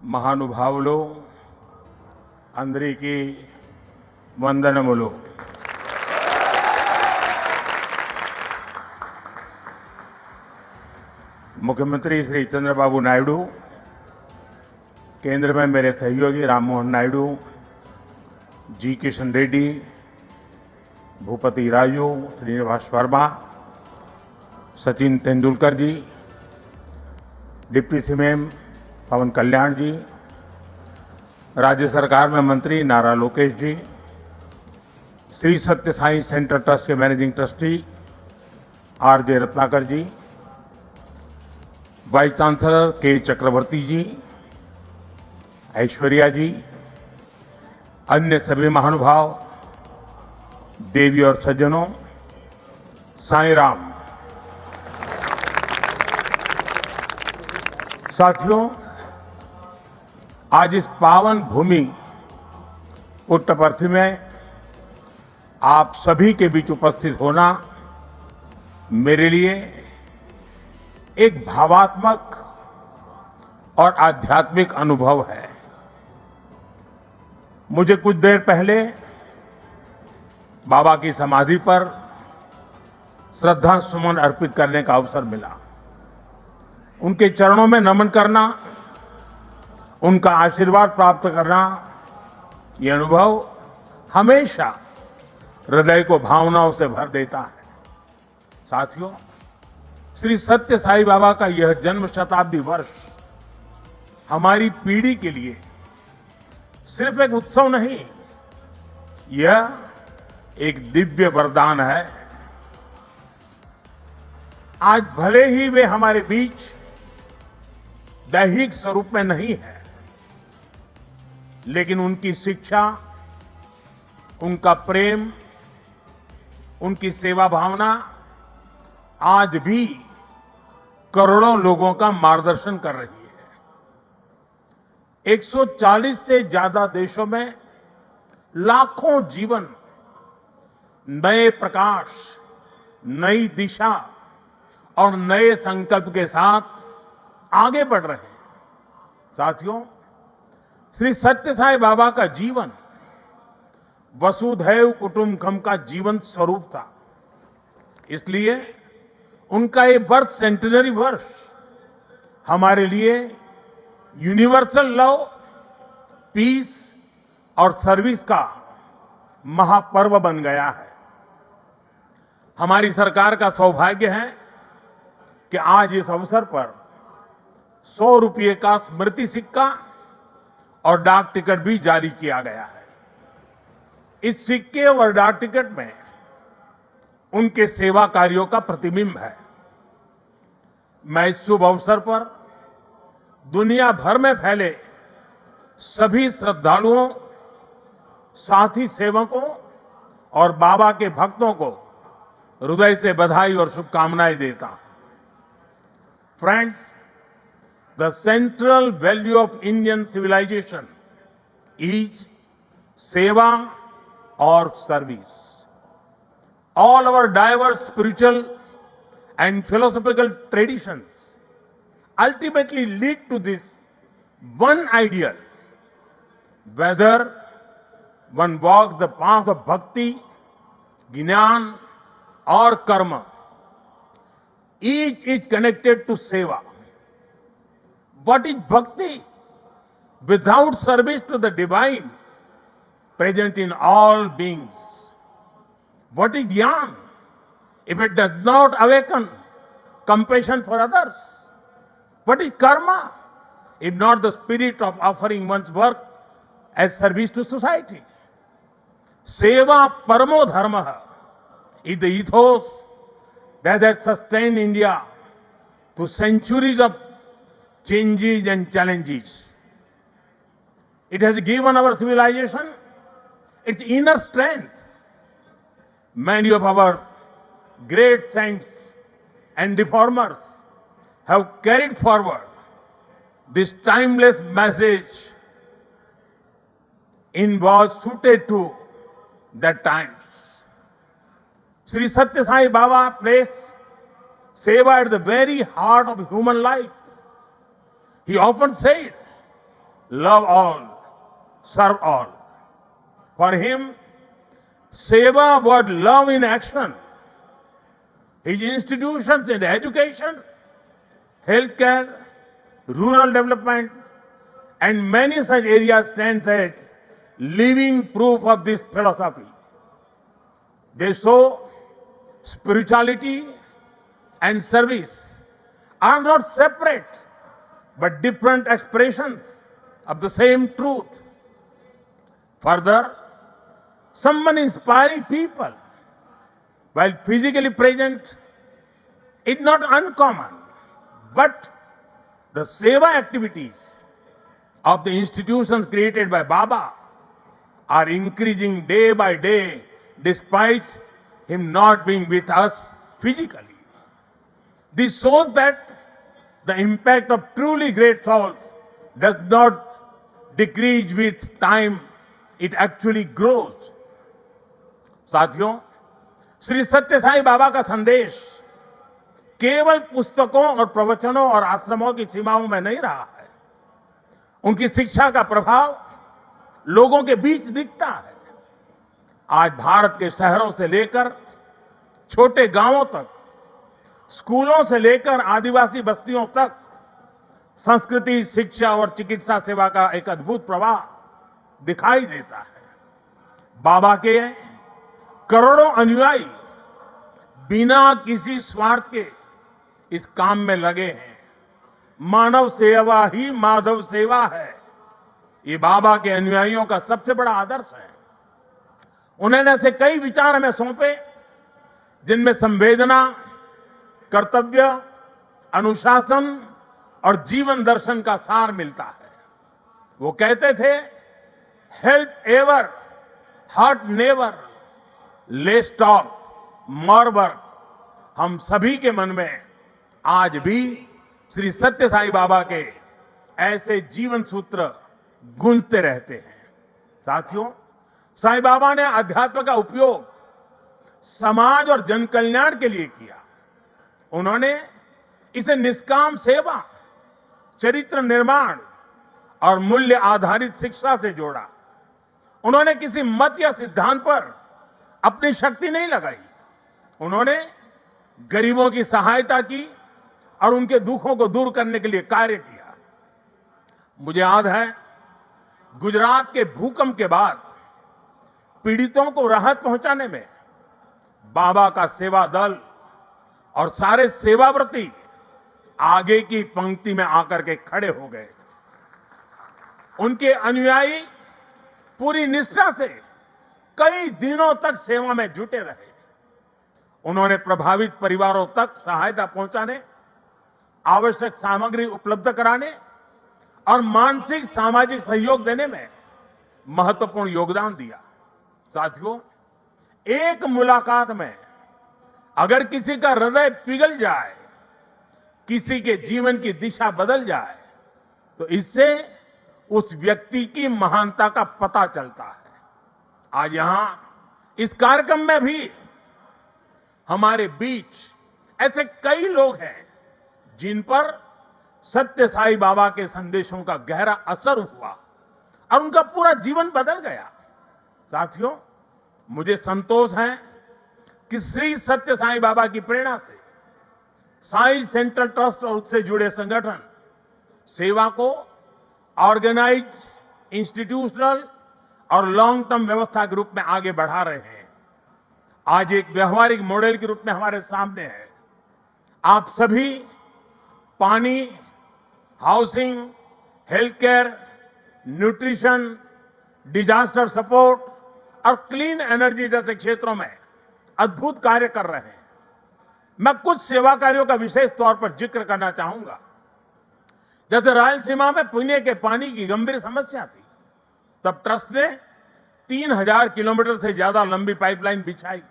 మహానుభావులు అందరికీ వందనములు. मुख्यमंत्री श्री चंद्रबाबू नायडू, केंद्र में मेरे सहयोगी राम मोहन नायडू, जी किशन रेड्डी, भूपति राजू, श्रीनिवास वर्मा, सचिन तेंदुलकर जी, डिप्टी सीएम पवन कल्याण जी, राज्य सरकार में मंत्री नारा लोकेश जी, श्री सत्य साई सेंटर ट्रस्ट के मैनेजिंग ट्रस्टी आर.जे. रत्नाकर जी, वाइस चांसलर के चक्रवर्ती जी, ऐश्वर्या जी, अन्य सभी महानुभाव, देवी और सज्जनों, साईं राम। साथियों, आज इस पावन भूमि पुट्टपर्थी में आप सभी के बीच उपस्थित होना मेरे लिए एक भावात्मक और आध्यात्मिक अनुभव है। मुझे कुछ देर पहले बाबा की समाधि पर श्रद्धा सुमन अर्पित करने का अवसर मिला। उनके चरणों में नमन करना, उनका आशीर्वाद प्राप्त करना, ये अनुभव हमेशा हृदय को भावनाओं से भर देता है। साथियों, श्री सत्य साई बाबा का यह जन्म शताब्दी वर्ष हमारी पीढ़ी के लिए सिर्फ एक उत्सव नहीं, यह एक दिव्य वरदान है। आज भले ही वे हमारे बीच दैहिक स्वरूप में नहीं है, लेकिन उनकी शिक्षा, उनका प्रेम, उनकी सेवा भावना आज भी करोड़ों लोगों का मार्गदर्शन कर रही है। 140 से ज्यादा देशों में लाखों जीवन नए प्रकाश, नई दिशा और नए संकल्प के साथ आगे बढ़ रहे हैं। साथियों, श्री सत्य साई बाबा का जीवन वसुधैव कुटुंबकम का जीवंत स्वरूप था। इसलिए उनका ये बर्थ सेंटिनरी वर्ष हमारे लिए यूनिवर्सल लव, पीस और सर्विस का महापर्व बन गया है। हमारी सरकार का सौभाग्य है कि आज इस अवसर पर 100 रुपये का स्मृति सिक्का और डाक टिकट भी जारी किया गया है। इस सिक्के और डाक टिकट में उनके सेवा कार्यों का प्रतिबिंब है। मैं इस शुभ अवसर पर दुनिया भर में फैले सभी श्रद्धालुओं, साथी सेवकों और बाबा के भक्तों को हृदय से बधाई और शुभकामनाएं देता हूं। Friends, the central value of Indian civilisation is seva और service. All our diverse spiritual and philosophical traditions ultimately lead to this one ideal. Whether one walks the path of bhakti, jnana or karma, each is connected to seva. What is bhakti? Without service to the divine present in all beings. What is jnana if it does not awaken compassion for others? What is karma if not the spirit of offering one's work as service to society? Seva paramo dharma is the ethos that has sustained India through centuries of changes and challenges. It has given our civilization its inner strength. Many of our great saints and reformers have carried forward this timeless message in was suited to the times. Sri Satya Sai Baba placed seva at the very heart of human life. He often said, love all, serve all. For him, Seva was love in action. His institutions in education, healthcare, rural development, and many such areas stand as living proof of this philosophy. They show spirituality and service are not separate but different expressions of the same truth. Further, someone inspiring people while physically present is not uncommon, but the seva activities of the institutions created by Baba are increasing day by day despite him not being with us physically. This shows that the impact of truly great souls does not decrease with time, it actually grows. साथियों, श्री सत्य साई बाबा का संदेश केवल पुस्तकों और प्रवचनों और आश्रमों की सीमाओं में नहीं रहा है। उनकी शिक्षा का प्रभाव लोगों के बीच दिखता है। आज भारत के शहरों से लेकर छोटे गांवों तक, स्कूलों से लेकर आदिवासी बस्तियों तक संस्कृति, शिक्षा और चिकित्सा सेवा का एक अद्भुत प्रवाह दिखाई देता है। बाबा के करोड़ों अनुयायी बिना किसी स्वार्थ के इस काम में लगे हैं। मानव सेवा ही माधव सेवा है, ये बाबा के अनुयायियों का सबसे बड़ा आदर्श है। उन्होंने ऐसे कई विचार हमें सौंपे जिनमें संवेदना, कर्तव्य, अनुशासन और जीवन दर्शन का सार मिलता है। वो कहते थे, help ever, hurt never, less talk, more work. हम सभी के मन में आज भी श्री सत्य साई बाबा के ऐसे जीवन सूत्र गूंजते रहते हैं। साथियों, साई बाबा ने अध्यात्म का उपयोग समाज और जन कल्याण के लिए किया। उन्होंने इसे निष्काम सेवा, चरित्र निर्माण और मूल्य आधारित शिक्षा से जोड़ा। उन्होंने किसी मत या सिद्धांत पर अपनी शक्ति नहीं लगाई। उन्होंने गरीबों की सहायता की और उनके दुखों को दूर करने के लिए कार्य किया। मुझे याद है, गुजरात के भूकंप के बाद पीड़ितों को राहत पहुंचाने में बाबा का सेवा दल और सारे सेवाव्रती आगे की पंक्ति में आकर के खड़े हो गए। उनके अनुयायी पूरी निष्ठा से कई दिनों तक सेवा में जुटे रहे। उन्होंने प्रभावित परिवारों तक सहायता पहुंचाने, आवश्यक सामग्री उपलब्ध कराने और मानसिक सामाजिक सहयोग देने में महत्वपूर्ण योगदान दिया। साथियों, एक मुलाकात में अगर किसी का हृदय पिघल जाए, किसी के जीवन की दिशा बदल जाए, तो इससे उस व्यक्ति की महानता का पता चलता है। आज यहां इस कार्यक्रम में भी हमारे बीच ऐसे कई लोग हैं जिन पर सत्य साई बाबा के संदेशों का गहरा असर हुआ और उनका पूरा जीवन बदल गया। साथियों, मुझे संतोष है कि श्री सत्य साई बाबा की प्रेरणा से साई सेंट्रल ट्रस्ट और उससे जुड़े संगठन सेवा को ऑर्गेनाइज, इंस्टीट्यूशनल और लॉन्ग टर्म व्यवस्था के रूप में आगे बढ़ा रहे हैं। आज एक व्यवहारिक मॉडल के रूप में हमारे सामने है। आप सभी पानी, housing, health care, nutrition, disaster support और क्लीन एनर्जी जैसे क्षेत्रों में अद्भुत कार्य कर रहे हैं। मैं कुछ सेवा कार्यों का विशेष तौर पर जिक्र करना चाहूंगा। जैसे रायलसीमा में पीने के पानी की गंभीर समस्या थी, तब ट्रस्ट ने 3000 किलोमीटर से ज्यादा लंबी पाइपलाइन बिछाई।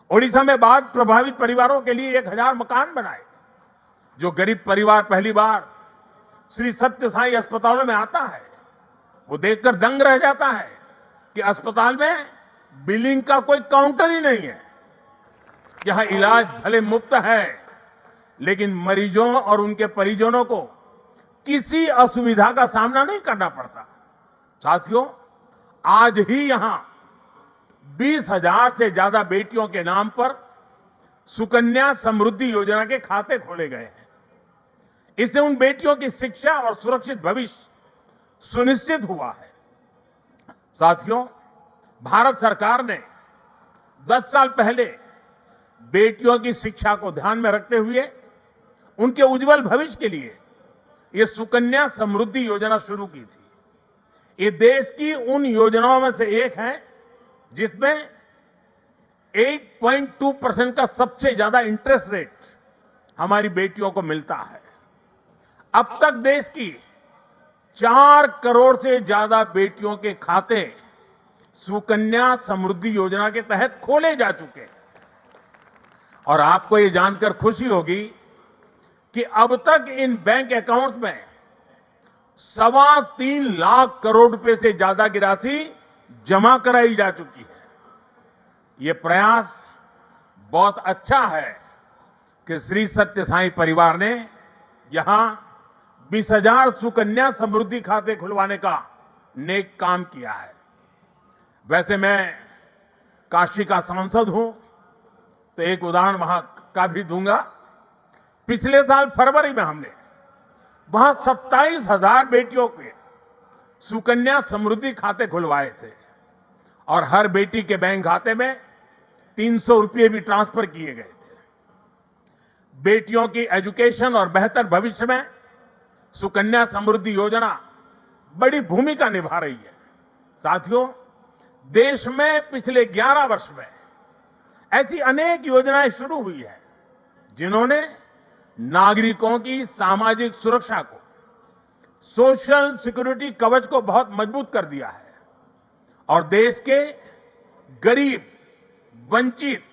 ओडिशा में बाढ़ प्रभावित परिवारों के लिए 1000 मकान बनाए। जो गरीब परिवार पहली बार श्री सत्य साई अस्पतालों में आता है, वो देखकर दंग रह जाता है कि अस्पताल में बिलिंग का कोई काउंटर ही नहीं है। यहां इलाज भले मुफ्त है, लेकिन मरीजों और उनके परिजनों को किसी असुविधा का सामना नहीं करना पड़ता। साथियों, आज ही यहां 20,000 से ज्यादा बेटियों के नाम पर सुकन्या समृद्धि योजना के खाते खोले गए हैं। इससे उन बेटियों की शिक्षा और सुरक्षित भविष्य सुनिश्चित हुआ है। साथियों, भारत सरकार ने 10 साल पहले बेटियों की शिक्षा को ध्यान में रखते हुए उनके उज्जवल भविष्य के लिए ये सुकन्या समृद्धि योजना शुरू की थी। ये देश की उन योजनाओं में से एक है जिसमें 8.2% का सबसे ज्यादा इंटरेस्ट रेट हमारी बेटियों को मिलता है। अब तक देश की 4 करोड़ से ज्यादा बेटियों के खाते सुकन्या समृद्धि योजना के तहत खोले जा चुके हैं। और आपको ये जानकर खुशी होगी कि अब तक इन बैंक अकाउंट्स में 3.25 लाख करोड़ रुपए से ज्यादा की राशि जमा कराई जा चुकी है। ये प्रयास बहुत अच्छा है कि श्री सत्य साईं परिवार ने यहां 20,000 सुकन्या समृद्धि खाते खुलवाने का नेक काम किया है। वैसे मैं काशी का सांसद हूं, तो एक उदाहरण वहां का भी दूंगा। पिछले साल फरवरी में हमने वहां 27,000 बेटियों के सुकन्या समृद्धि खाते खुलवाए थे और हर बेटी के बैंक खाते में 300 रुपये भी ट्रांसफर किए गए थे। बेटियों की एजुकेशन और बेहतर भविष्य में सुकन्या समृद्धि योजना बड़ी भूमिका निभा रही है। साथियों, देश में पिछले 11 वर्ष में ऐसी अनेक योजनाएं शुरू हुई है जिन्होंने नागरिकों की सामाजिक सुरक्षा को, सोशल सिक्योरिटी कवच को बहुत मजबूत कर दिया है और देश के गरीब, वंचित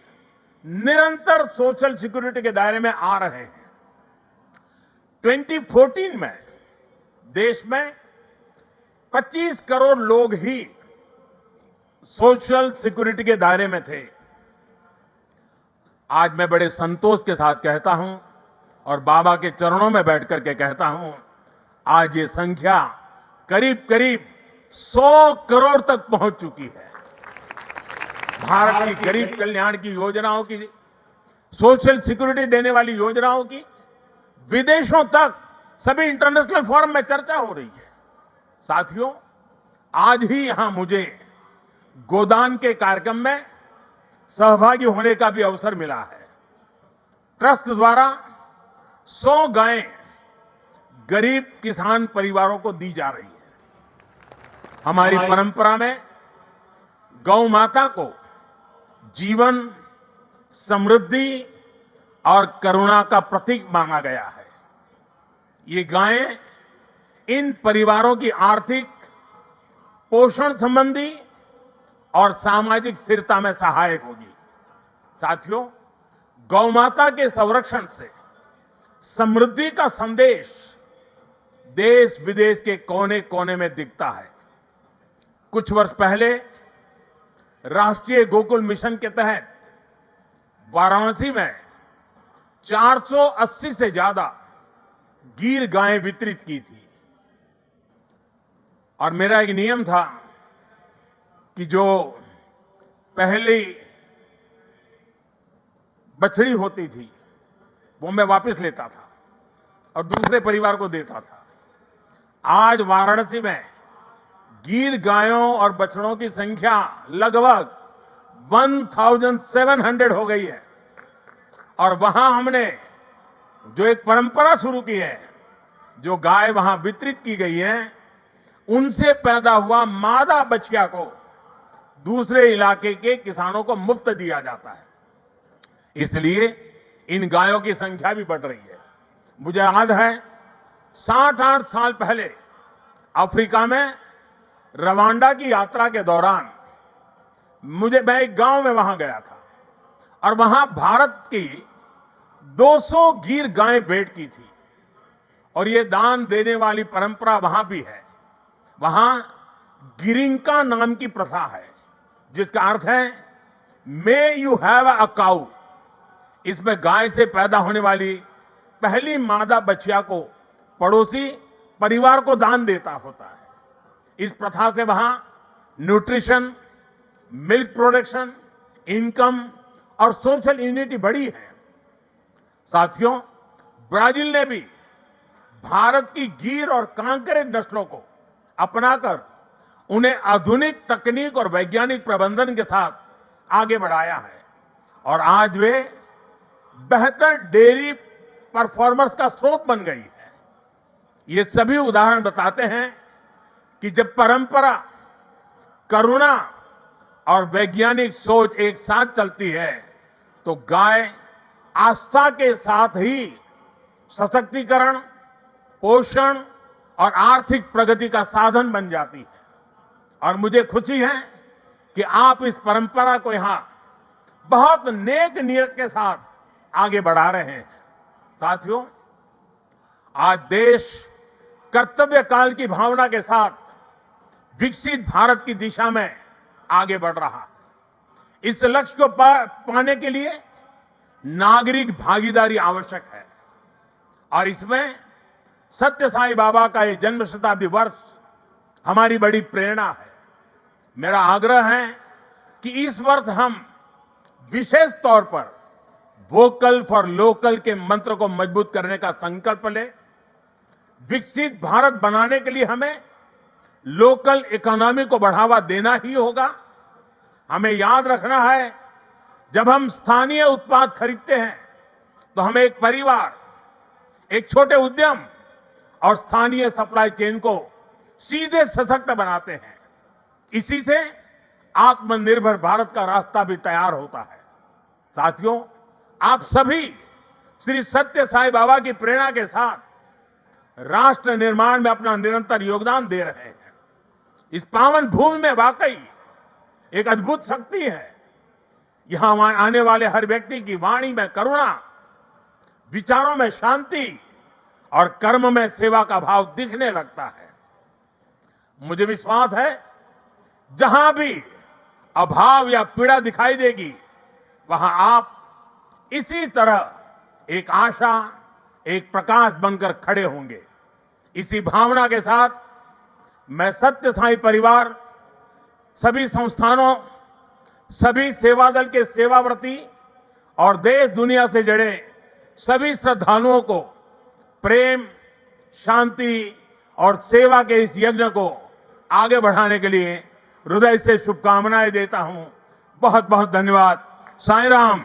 निरंतर सोशल सिक्योरिटी के दायरे में आ रहे हैं। 2014 में देश में 25 करोड़ लोग ही सोशल सिक्योरिटी के दायरे में थे। आज मैं बड़े संतोष के साथ कहता हूं और बाबा के चरणों में बैठकर के कहता हूं, आज ये संख्या करीब करीब 100 करोड़ तक पहुंच चुकी है। भारत की गरीब कल्याण की योजनाओं की, सोशल सिक्योरिटी देने वाली योजनाओं की विदेशों तक सभी इंटरनेशनल फोरम में चर्चा हो रही है। साथियों, आज ही यहां मुझे गोदान के कार्यक्रम में सहभागी होने का भी अवसर मिला है। ट्रस्ट द्वारा 100 गायें गरीब किसान परिवारों को दी जा रही है। हमारी परंपरा में गौ माता को जीवन, समृद्धि और करुणा का प्रतीक माना गया है। ये गायें इन परिवारों की आर्थिक, पोषण संबंधी और सामाजिक स्थिरता में सहायक होगी। साथियों, गौ माता के संरक्षण से समृद्धि का संदेश देश विदेश के कोने कोने में दिखता है। कुछ वर्ष पहले राष्ट्रीय गोकुल मिशन के तहत वाराणसी में 480 से ज्यादा गीर गायें वितरित की थी और मेरा एक नियम था कि जो पहली बछड़ी होती थी वो मैं वापस लेता था और दूसरे परिवार को देता था। आज वाराणसी में गीर गायों और बछड़ों की संख्या लगभग 1700 हो गई है और वहां हमने जो एक परंपरा शुरू की है, जो गाय वहां वितरित की गई है, उनसे पैदा हुआ मादा बछिया को दूसरे इलाके के किसानों को मुफ्त दिया जाता है। इसलिए इन गायों की संख्या भी बढ़ रही है। मुझे याद है 7-8 साल पहले अफ्रीका में रवांडा की यात्रा के दौरान मैं एक गांव में वहां गया था और वहां भारत की 200 गीर गायें भेंट की थी और ये दान देने वाली परंपरा वहां भी है। वहां गिरिंका नाम की प्रथा है जिसका अर्थ है may you have a cow. इसमें गाय से पैदा होने वाली पहली मादा बछिया को पड़ोसी परिवार को दान देता होता है। इस प्रथा से वहां न्यूट्रिशन, मिल्क प्रोडक्शन, इनकम और सोशल यूनिटी बढ़ी है। साथियों, ब्राजील ने भी भारत की गीर और कांकरेज नस्लों को अपनाकर उन्हें आधुनिक तकनीक और वैज्ञानिक प्रबंधन के साथ आगे बढ़ाया है और आज वे बेहतर डेयरी परफॉर्मर्स का स्रोत बन गई है। ये सभी उदाहरण बताते हैं कि जब परंपरा, करुणा और वैज्ञानिक सोच एक साथ चलती है तो गाय आस्था के साथ ही सशक्तिकरण, पोषण और आर्थिक प्रगति का साधन बन जाती है। और मुझे खुशी है कि आप इस परंपरा को यहां बहुत नेक नियत के साथ आगे बढ़ा रहे हैं। साथियों, आज देश कर्तव्य काल की भावना के साथ विकसित भारत की दिशा में आगे बढ़ रहा है। इस लक्ष्य को पाने के लिए नागरिक भागीदारी आवश्यक है और इसमें सत्य साईं बाबा का ये जन्म शताब्दी वर्ष हमारी बड़ी प्रेरणा है। मेरा आग्रह है कि इस वर्ष हम विशेष तौर पर वोकल फॉर लोकल के मंत्र को मजबूत करने का संकल्प लें। विकसित भारत बनाने के लिए हमें लोकल इकोनॉमी को बढ़ावा देना ही होगा। हमें याद रखना है, जब हम स्थानीय उत्पाद खरीदते हैं तो हम एक परिवार, एक छोटे उद्यम और स्थानीय सप्लाई चेन को सीधे सशक्त बनाते हैं। इसी से आत्मनिर्भर भारत का रास्ता भी तैयार होता है। साथियों, आप सभी श्री सत्य साईं बाबा की प्रेरणा के साथ राष्ट्र निर्माण में अपना निरंतर योगदान दे रहे हैं। इस पावन भूमि में वाकई एक अद्भुत शक्ति है। यहां आने वाले हर व्यक्ति की वाणी में करुणा, विचारों में शांति और कर्म में सेवा का भाव दिखने लगता है। मुझे विश्वास है, जहां भी अभाव या पीड़ा दिखाई देगी, वहां आप इसी तरह एक आशा, एक प्रकाश बनकर खड़े होंगे। इसी भावना के साथ मैं सत्य साईं परिवार, सभी संस्थानों, सभी सेवा दल के सेवाव्रती और देश दुनिया से जुड़े सभी श्रद्धालुओं को प्रेम, शांति और सेवा के इस यज्ञ को आगे बढ़ाने के लिए हृदय से शुभकामनाएं देता हूं। बहुत बहुत धन्यवाद। साईं राम।